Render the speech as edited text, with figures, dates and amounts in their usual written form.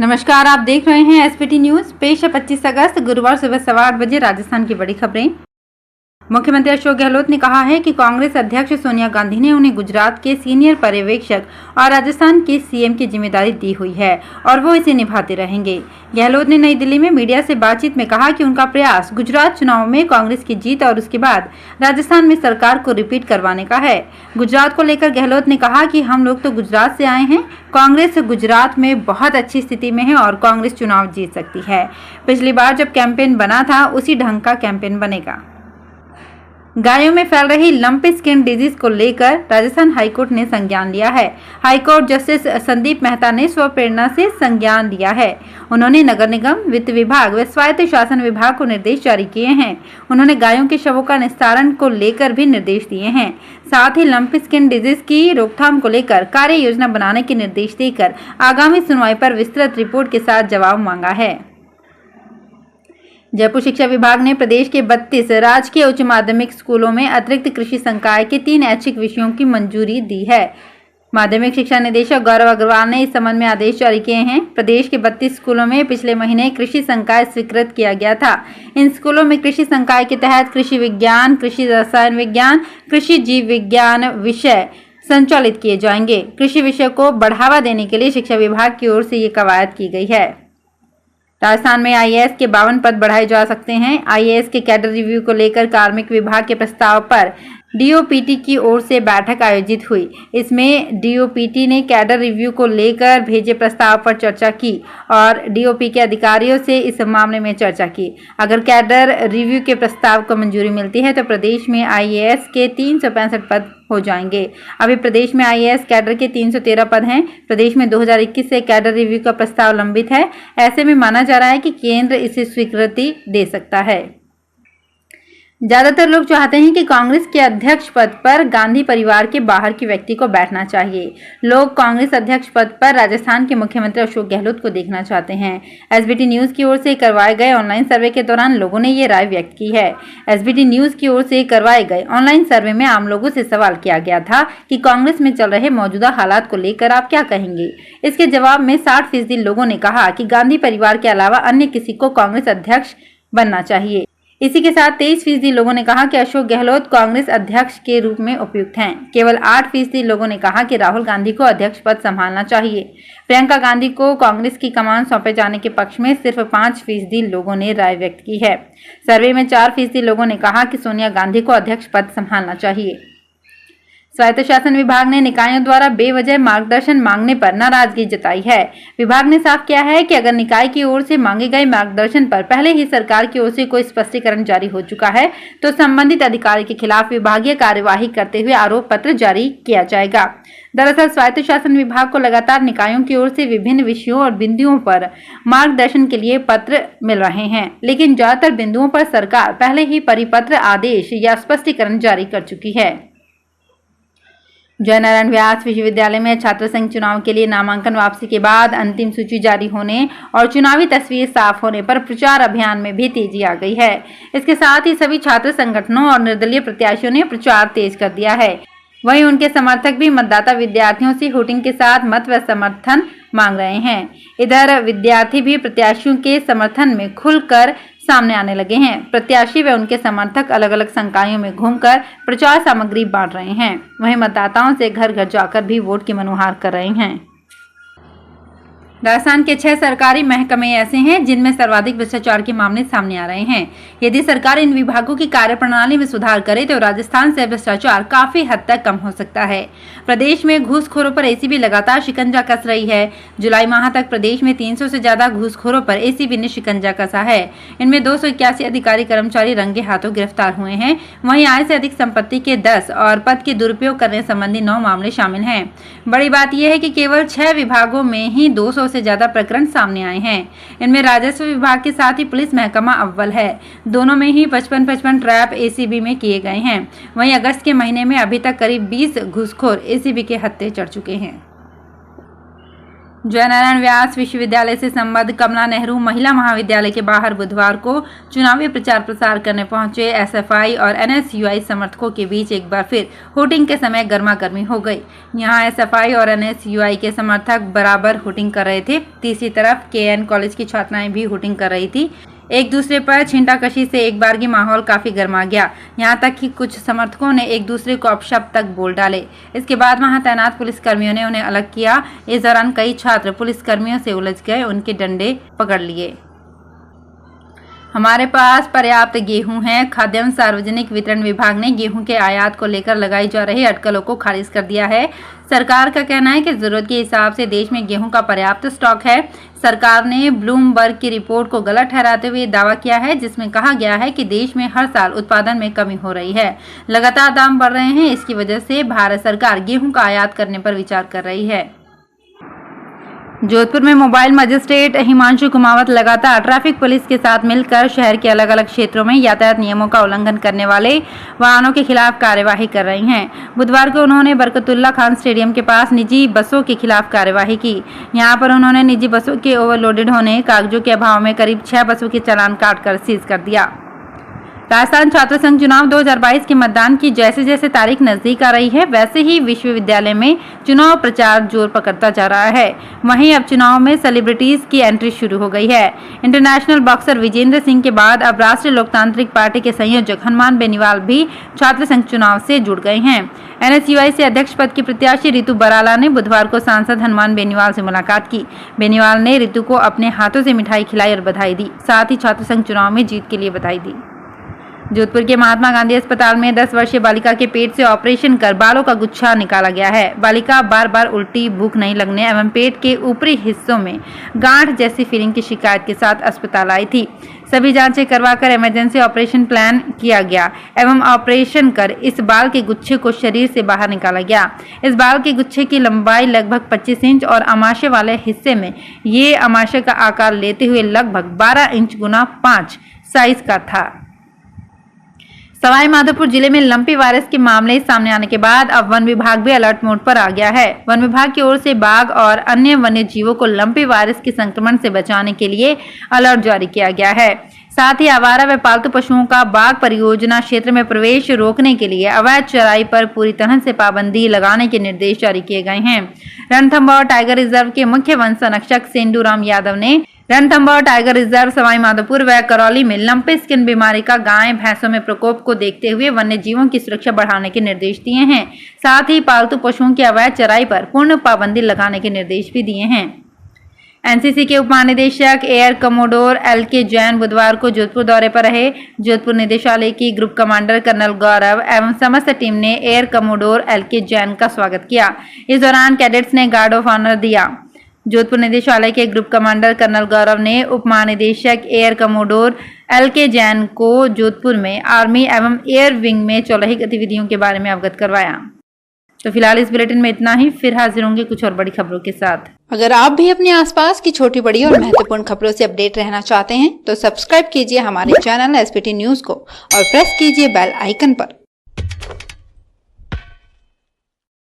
नमस्कार, आप देख रहे हैं एसपीटी न्यूज। पेश है 25 अगस्त गुरुवार सुबह 8:15 बजे राजस्थान की बड़ी खबरें। मुख्यमंत्री अशोक गहलोत ने कहा है कि कांग्रेस अध्यक्ष सोनिया गांधी ने उन्हें गुजरात के सीनियर पर्यवेक्षक और राजस्थान के सीएम की जिम्मेदारी दी हुई है और वो इसे निभाते रहेंगे। गहलोत ने नई दिल्ली में मीडिया से बातचीत में कहा कि उनका प्रयास गुजरात चुनाव में कांग्रेस की जीत और उसके बाद राजस्थान में सरकार को रिपीट करवाने का है। गुजरात को लेकर गहलोत ने कहा कि हम लोग तो गुजरात से आए हैं, कांग्रेस गुजरात में बहुत अच्छी स्थिति में है और कांग्रेस चुनाव जीत सकती है। पिछली बार जब कैंपेन बना था उसी ढंग का कैंपेन बनेगा। गायों में फैल रही लंपी स्किन डिजीज को लेकर राजस्थान हाईकोर्ट ने संज्ञान लिया है। हाईकोर्ट जस्टिस संदीप मेहता ने स्वप्रेरणा से संज्ञान लिया है। उन्होंने नगर निगम, वित्त विभाग व स्वायत्त शासन विभाग को निर्देश जारी किए हैं। उन्होंने गायों के शवों का निस्तारण को लेकर भी निर्देश दिए हैं। साथ ही लंपी स्किन डिजीज की रोकथाम को लेकर कार्य योजना बनाने के निर्देश देकर आगामी सुनवाई पर विस्तृत रिपोर्ट के साथ जवाब मांगा है। जयपुर शिक्षा विभाग ने प्रदेश के 32 राजकीय उच्च माध्यमिक स्कूलों में अतिरिक्त कृषि संकाय के 3 ऐच्छिक विषयों की मंजूरी दी है। माध्यमिक शिक्षा निदेशक गौरव अग्रवाल ने इस संबंध में आदेश जारी किए हैं। प्रदेश के 32 स्कूलों में पिछले महीने कृषि संकाय स्वीकृत किया गया था। इन स्कूलों में कृषि संकाय के तहत कृषि विज्ञान, कृषि रसायन विज्ञान, कृषि जीव विज्ञान विषय संचालित किए जाएंगे। कृषि विषय को बढ़ावा देने के लिए शिक्षा विभाग की ओर से ये कवायद की गई है। राजस्थान में आईएएस के 52 पद बढ़ाए जा सकते हैं। आईएएस के कैडर रिव्यू को लेकर कार्मिक विभाग के प्रस्ताव पर डीओपीटी की ओर से बैठक आयोजित हुई। इसमें डीओपीटी ने कैडर रिव्यू को लेकर भेजे प्रस्ताव पर चर्चा की और डीओपी के अधिकारियों से इस मामले में चर्चा की। अगर कैडर रिव्यू के प्रस्ताव को मंजूरी मिलती है तो प्रदेश में आईएएस के 365 पद हो जाएंगे। अभी प्रदेश में आईएएस कैडर के 313 पद हैं। प्रदेश में 2021 से कैडर रिव्यू का प्रस्ताव लंबित है। ऐसे में माना जा रहा है कि केंद्र इसे स्वीकृति दे सकता है। ज्यादातर लोग चाहते हैं कि कांग्रेस के अध्यक्ष पद पर गांधी परिवार के बाहर के व्यक्ति को बैठना चाहिए। लोग कांग्रेस अध्यक्ष पद पर राजस्थान के मुख्यमंत्री अशोक गहलोत को देखना चाहते हैं। एसबीटी न्यूज की ओर से करवाए गए ऑनलाइन सर्वे के दौरान लोगों ने ये राय व्यक्त की है। एसबीटी न्यूज की ओर से करवाए गए ऑनलाइन सर्वे में आम लोगों से सवाल किया गया था कि कांग्रेस में चल रहे मौजूदा हालात को लेकर आप क्या कहेंगे। इसके जवाब में 60% लोगों ने कहा कि गांधी परिवार के अलावा अन्य किसी को कांग्रेस अध्यक्ष बनना चाहिए। इसी के साथ 23% लोगों ने कहा कि अशोक गहलोत कांग्रेस अध्यक्ष के रूप में उपयुक्त हैं। केवल 8% लोगों ने कहा कि राहुल गांधी को अध्यक्ष पद संभालना चाहिए। प्रियंका गांधी को कांग्रेस की कमान सौंपे जाने के पक्ष में सिर्फ 5% लोगों ने राय व्यक्त की है। सर्वे में 4% लोगों ने कहा कि सोनिया गांधी को अध्यक्ष पद संभालना चाहिए। स्वायत्त शासन विभाग ने निकायों द्वारा बेवजह मार्गदर्शन मांगने पर नाराजगी जताई है। विभाग ने साफ किया है कि अगर निकाय की ओर से मांगे गए मार्गदर्शन पर पहले ही सरकार की ओर से कोई स्पष्टीकरण जारी हो चुका है तो संबंधित अधिकारी के खिलाफ विभागीय कार्यवाही करते हुए आरोप पत्र जारी किया जाएगा। दरअसल स्वायत्त शासन विभाग को लगातार निकायों की ओर से विभिन्न विषयों और बिंदुओं पर मार्गदर्शन के लिए पत्र मिल रहे हैं, लेकिन ज्यादातर बिंदुओं पर सरकार पहले ही परिपत्र, आदेश या स्पष्टीकरण जारी कर चुकी है। जयनारायण व्यास विश्वविद्यालय में छात्र संघ चुनाव के लिए नामांकन वापसी के बाद अंतिम सूची जारी होने और चुनावी तस्वीर साफ होने पर प्रचार अभियान में भी तेजी आ गई है। इसके साथ ही सभी छात्र संगठनों और निर्दलीय प्रत्याशियों ने प्रचार तेज कर दिया है। वहीं उनके समर्थक भी मतदाता विद्यार्थियों से वोटिंग के साथ मत व समर्थन मांग रहे हैं। इधर विद्यार्थी भी प्रत्याशियों के समर्थन में खुलकर सामने आने लगे हैं। प्रत्याशी व उनके समर्थक अलग अलग संकायों में घूमकर प्रचार सामग्री बांट रहे हैं। वहीं मतदाताओं से घर घर जाकर भी वोट की मनुहार कर रहे हैं। राजस्थान के 6 सरकारी महकमे ऐसे हैं जिनमें सर्वाधिक भ्रष्टाचार के मामले सामने आ रहे हैं। यदि सरकार इन विभागों की कार्यप्रणाली में सुधार करे तो राजस्थान से भ्रष्टाचार काफी हद तक कम हो सकता है। प्रदेश में घूसखोरों पर एसीबी लगातार शिकंजा कस रही है। जुलाई माह तक प्रदेश में 300 से ज्यादा घूसखोरों पर एसीबी ने शिकंजा कसा है। इनमें 281 अधिकारी कर्मचारी रंगे हाथों गिरफ्तार हुए हैं। वहीं आय से अधिक संपत्ति के 10 और पद के दुरुपयोग करने संबंधी 9 मामले शामिल हैं। बड़ी बात यह है कि केवल 6 विभागों में ही 200 से ज्यादा प्रकरण सामने आए हैं। इनमें राजस्व विभाग के साथ ही पुलिस महकमा अव्वल है। दोनों में ही 55 ट्रैप एसीबी में किए गए हैं। वहीं अगस्त के महीने में अभी तक करीब 20 घूसखोर एसीबी के हत्थे चढ़ चुके हैं। जयनारायण व्यास विश्वविद्यालय से संबद्ध कमला नेहरू महिला महाविद्यालय के बाहर बुधवार को चुनावी प्रचार प्रसार करने पहुंचे एसएफआई और एनएसयूआई समर्थकों के बीच एक बार फिर होर्डिंग के समय गर्मागर्मी हो गई। यहां एसएफआई और एनएसयूआई के समर्थक बराबर होर्डिंग कर रहे थे। तीसरी तरफ केएन कॉलेज की छात्राएं भी होर्डिंग कर रही थी। एक दूसरे पर छींटाकशी से एक बार की माहौल काफी गर्मा गया। यहां तक कि कुछ समर्थकों ने एक दूसरे को अपशब्द तक बोल डाले। इसके बाद वहां तैनात पुलिसकर्मियों ने उन्हें अलग किया। इस दौरान कई छात्र पुलिसकर्मियों से उलझ गए, उनके डंडे पकड़ लिए। हमारे पास पर्याप्त गेहूं है। खाद्यान्न सार्वजनिक वितरण विभाग ने गेहूं के आयात को लेकर लगाई जा रही अटकलों को खारिज कर दिया है। सरकार का कहना है कि जरूरत के हिसाब से देश में गेहूं का पर्याप्त स्टॉक है। सरकार ने ब्लूमबर्ग की रिपोर्ट को गलत ठहराते हुए दावा किया है, जिसमें कहा गया है कि देश में हर साल उत्पादन में कमी हो रही है। लगातार दाम बढ़ रहे हैं। इसकी वजह से भारत सरकार गेहूं का आयात करने पर विचार कर रही है। जोधपुर में मोबाइल मजिस्ट्रेट हिमांशु कुमावत लगातार ट्रैफिक पुलिस के साथ मिलकर शहर के अलग अलग क्षेत्रों में यातायात नियमों का उल्लंघन करने वाले वाहनों के खिलाफ कार्यवाही कर रही हैं। बुधवार को उन्होंने बरकतुल्ला खान स्टेडियम के पास निजी बसों के खिलाफ कार्यवाही की। यहां पर उन्होंने निजी बसों के ओवरलोडेड होने, कागजों के अभाव में करीब 6 बसों के चालान काटकर सीज कर दिया। राजस्थान छात्र संघ चुनाव 2022 के मतदान की जैसे जैसे तारीख नजदीक आ रही है, वैसे ही विश्वविद्यालय में चुनाव प्रचार जोर पकड़ता जा रहा है। वहीं अब चुनाव में सेलिब्रिटीज की एंट्री शुरू हो गई है। इंटरनेशनल बॉक्सर विजेंद्र सिंह के बाद अब राष्ट्रीय लोकतांत्रिक पार्टी के संयोजक हनुमान बेनीवाल भी छात्र संघ चुनाव से जुड़ गए हैं। एनएसयूआई से अध्यक्ष पद की प्रत्याशी रितु बराला ने बुधवार को सांसद हनुमान बेनीवाल से मुलाकात की। बेनीवाल ने रितु को अपने हाथों से मिठाई खिलाई और बधाई दी। साथ ही छात्र संघ चुनाव में जीत के लिए बधाई दी। जोधपुर के महात्मा गांधी अस्पताल में 10 वर्षीय बालिका के पेट से ऑपरेशन कर बालों का गुच्छा निकाला गया है। बालिका बार बार उल्टी, भूख नहीं लगने एवं पेट के ऊपरी हिस्सों में गांठ जैसी फीलिंग की शिकायत के साथ अस्पताल आई थी। सभी जांचें करवाकर इमरजेंसी ऑपरेशन प्लान किया गया एवं ऑपरेशन कर इस बाल के गुच्छे को शरीर से बाहर निकाला गया। इस बाल के गुच्छे की लंबाई लगभग 25 इंच और अमाशय वाले हिस्से में ये अमाशय का आकार लेते हुए लगभग 12 इंच गुना 5 साइज का था। सवाई माधोपुर जिले में लंपी वायरस के मामले सामने आने के बाद अब वन विभाग भी अलर्ट मोड पर आ गया है। वन विभाग की ओर से बाघ और अन्य वन्य जीवों को लंपी वायरस के संक्रमण से बचाने के लिए अलर्ट जारी किया गया है। साथ ही आवारा व पालतू पशुओं का बाघ परियोजना क्षेत्र में प्रवेश रोकने के लिए अवैध चराई पर पूरी तरह से पाबंदी लगाने के निर्देश जारी किए गए हैं। रणथंभौर टाइगर रिजर्व के मुख्य वन संरक्षक सेंडूराम यादव ने रणथंभौर टाइगर रिजर्व सवाई माधोपुर व करौली में लंपी स्किन बीमारी का गाय भैंसों में प्रकोप को देखते हुए वन्य जीवों की सुरक्षा बढ़ाने के निर्देश दिए हैं। साथ ही पालतू पशुओं की अवैध चराई पर पूर्ण पाबंदी लगाने के निर्देश भी दिए हैं। एनसीसी के उप महानिदेशक एयर कमोडोर एलके जैन बुधवार को जोधपुर दौरे पर रहे। जोधपुर निदेशालय की ग्रुप कमांडर कर्नल गौरव एवं समस्त टीम ने एयर कमोडोर एलके जैन का स्वागत किया। इस दौरान कैडेट्स ने गार्ड ऑफ ऑनर दिया। जोधपुर निदेशालय के ग्रुप कमांडर कर्नल गौरव ने उप महानिदेशक एयर कमोडोर एलके जैन को जोधपुर में आर्मी एवं एयर विंग में चल रही गतिविधियों के बारे में अवगत करवाया। तो फिलहाल इस बुलेटिन में इतना ही। फिर हाजिर होंगे कुछ और बड़ी खबरों के साथ। अगर आप भी अपने आसपास की छोटी बड़ी और महत्वपूर्ण खबरों से अपडेट रहना चाहते हैं तो सब्सक्राइब कीजिए हमारे चैनल एसपीटी न्यूज को और प्रेस कीजिए बेल आइकन पर।